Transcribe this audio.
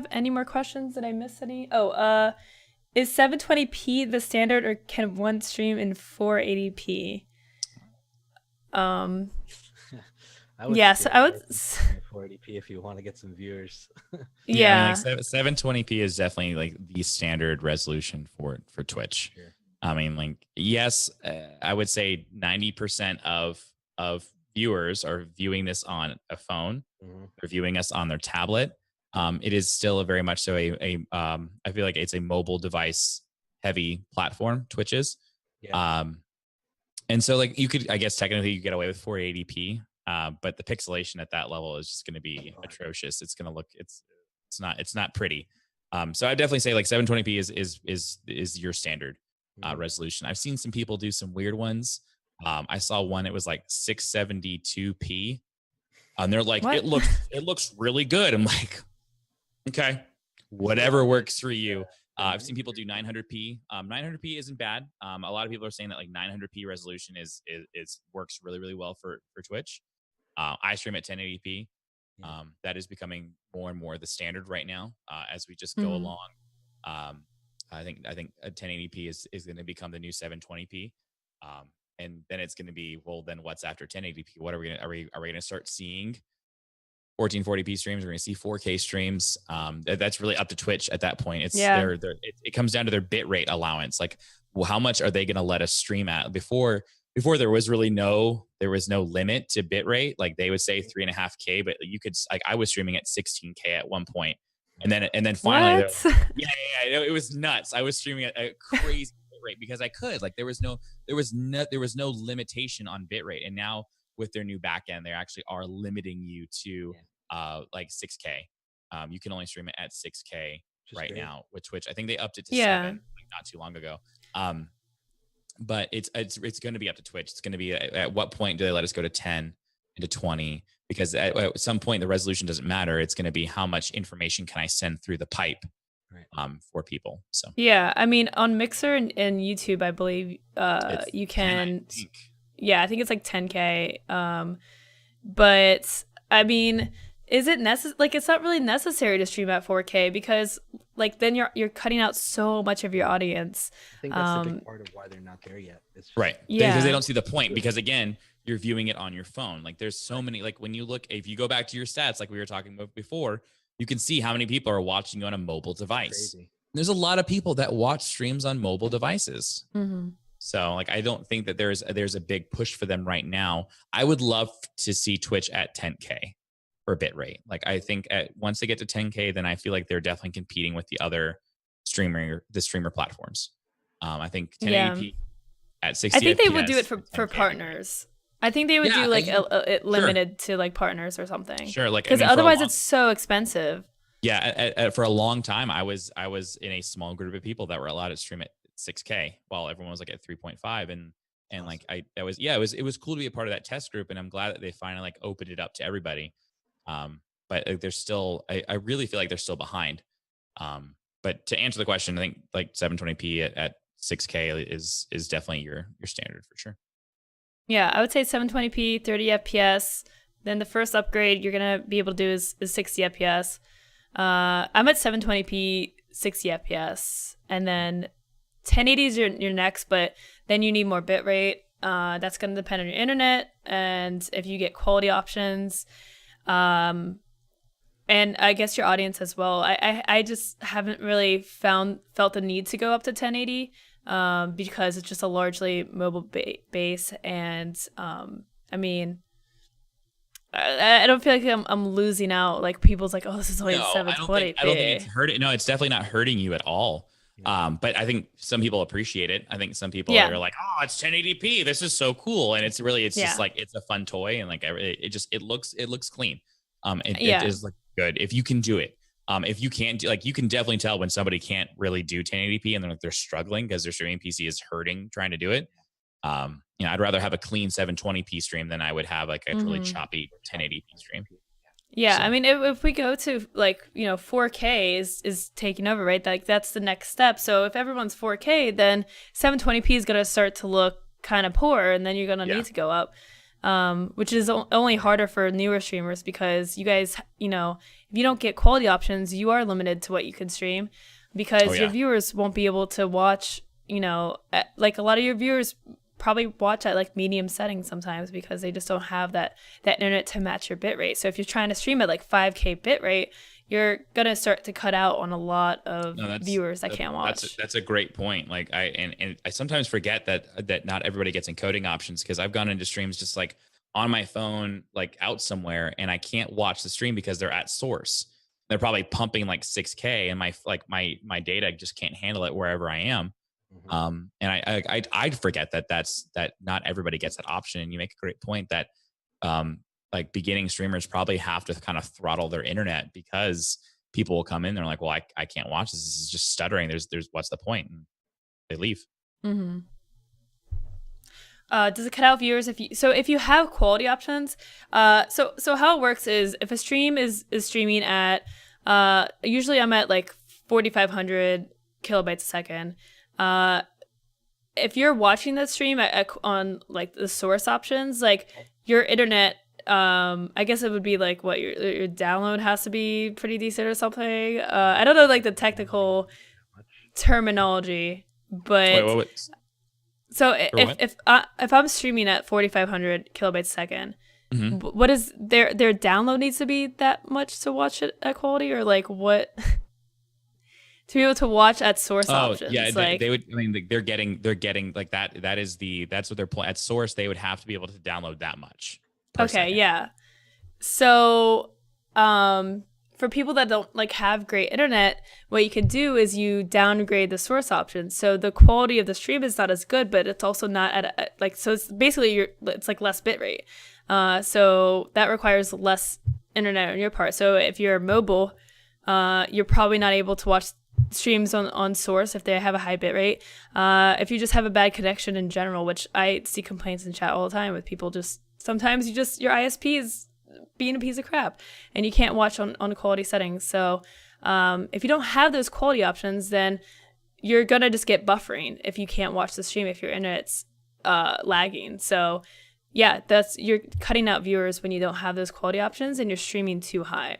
have any more questions. Did I miss any? Is 720p the standard, or can one stream in 480p? I would Yeah, so I would. 480p if you want to get some viewers. Yeah, I mean, Yeah. like 720p is definitely like the standard resolution for Twitch. Sure. I mean, like, yes, I would say 90% of viewers are viewing this on a phone. They're viewing us on their tablet. It is still a very much so I feel like it's a mobile device heavy platform, Twitch is. Yeah. And so like you could, I guess technically you get away with 480p, but the pixelation at that level is just going to be atrocious. It's going to look, it's not pretty. So I definitely say like 720p is your standard resolution. I've seen some people do some weird ones. I saw one, it was like 672p. And they're like, What? it looks really good. I'm like, okay, whatever works for you. I've seen people do 900p. 900p isn't bad. A lot of people are saying that like 900p resolution is works really, really well for Twitch. I stream at 1080p. That is becoming more and more the standard right now as we just go along. I think 1080p is going to become the new 720p. And then it's going to be, well, then what's after 1080p? What are we going to start seeing? 1440p streams. We're going to see 4K streams. That's really up to Twitch at that point. It's it comes down to their bit rate allowance. Like, well, how much are they going to let us stream at? Before there was really no limit to bit rate. Like they would say 3.5K, but you could, like, I was streaming at 16K at one point, and then finally, it was nuts. I was streaming at a crazy bit rate because I could. Like there was no limitation on bit rate, and now with their new backend, they actually are limiting you to like 6K. You can only stream it at 6K right now with Twitch. I think they upped it to 7 like, not too long ago. But it's going to be up to Twitch. It's going to be at what point do they let us go to 10 into 20? Because at some point the resolution doesn't matter. It's going to be how much information can I send through the pipe for people. So yeah, I mean on Mixer and YouTube, I believe you can. I think it's like 10K. But I mean, is it necessary? Like, it's not really necessary to stream at 4K because, like, then you're cutting out so much of your audience. I think that's the big part of why they're not there yet. Right. Yeah. Because they don't see the point. Because again, you're viewing it on your phone. Like, there's so many. Like, when you look, if you go back to your stats, like we were talking about before, you can see how many people are watching you on a mobile device. There's a lot of people that watch streams on mobile devices. So like, I don't think that there's a big push for them right now. I would love to see Twitch at 10K for bit rate. Like I think once they get to 10K, then I feel like they're definitely competing with the other streamer platforms. I think 1080p at 60 I think FPS they would do it for partners. I think they would do like it limited to like partners or something. Sure, like because otherwise it's so expensive. Yeah, for a long time, I was in a small group of people that were allowed to stream at 6K while everyone was like at 3.5, and awesome. Like it was cool to be a part of that test group, and I'm glad that they finally like opened it up to everybody. But there's still, I really feel like they're still behind. But to answer the question, I think like 720p at 6K is definitely your standard for sure. Yeah, I would say 720p, 30 FPS. Then the first upgrade you're gonna be able to do is 60 FPS. I'm at 720p, 60 FPS, and then 1080 is your next, but then you need more bitrate. That's going to depend on your internet and if you get quality options, and I guess your audience as well. I just haven't really felt the need to go up to 1080 because it's just a largely mobile base, and I mean, I don't feel like I'm losing out. Like people's like, oh, this is only 720p. I don't think it's hurting. No, it's definitely not hurting you at all. But I think some people appreciate it. I think some people are like, oh, it's 1080p. This is so cool. And it's just like, it's a fun toy. And like, it looks clean. It is like good if you can do it. If you can't do, like, you can definitely tell when somebody can't really do 1080p and they're struggling because their streaming PC is hurting trying to do it. I'd rather have a clean 720p stream than I would have like a really choppy 1080p stream. Yeah, so. I mean, if we go to like 4K is taking over, right? Like that's the next step. So if everyone's 4K, then 720p is gonna start to look kind of poor, and then you're gonna need to go up. which is only harder for newer streamers because you guys, if you don't get quality options, you are limited to what you can stream because your viewers won't be able to watch, like a lot of your viewers probably watch at like medium settings sometimes because they just don't have that internet to match your bitrate. So if you're trying to stream at like 5K bitrate, you're gonna start to cut out on a lot of viewers that can't watch. That's a great point. Like I sometimes forget that not everybody gets encoding options because I've gone into streams just like on my phone, like out somewhere, and I can't watch the stream because they're at source. They're probably pumping like 6K, and my data just can't handle it wherever I am. And I'd forget that not everybody gets that option. And you make a great point that like beginning streamers probably have to kind of throttle their internet because people will come in, they're like, well, I can't watch this. This is just stuttering. There's what's the point? And they leave. Mm-hmm. Does it cut out viewers if you have quality options? So how it works is if a stream is streaming at usually I'm at like 4,500 kilobytes a second. If you're watching that stream on like the source options, like your internet, I guess it would be like what your download has to be pretty decent or something. I don't know like the technical terminology, but wait. So if I'm streaming at 4,500 kilobytes a second, what is their download needs to be that much to watch it at quality, or like what to be able to watch at source options? Yeah, like, they would. I mean, they're getting like that. That's what they're at source. They would have to be able to download that much. Per second. Yeah. So, for people that don't like have great internet, what you can do is you downgrade the source options. So the quality of the stream is not as good, but it's also not at so it's basically it's like less bitrate. So that requires less internet on your part. So if you're mobile, you're probably not able to watch streams on source if they have a high bitrate. If you just have a bad connection in general, which I see complaints in chat all the time with people sometimes your ISP is being a piece of crap and you can't watch on quality settings. So if you don't have those quality options, then you're gonna just get buffering if you can't watch the stream if your internet's lagging. So yeah, you're cutting out viewers when you don't have those quality options and you're streaming too high.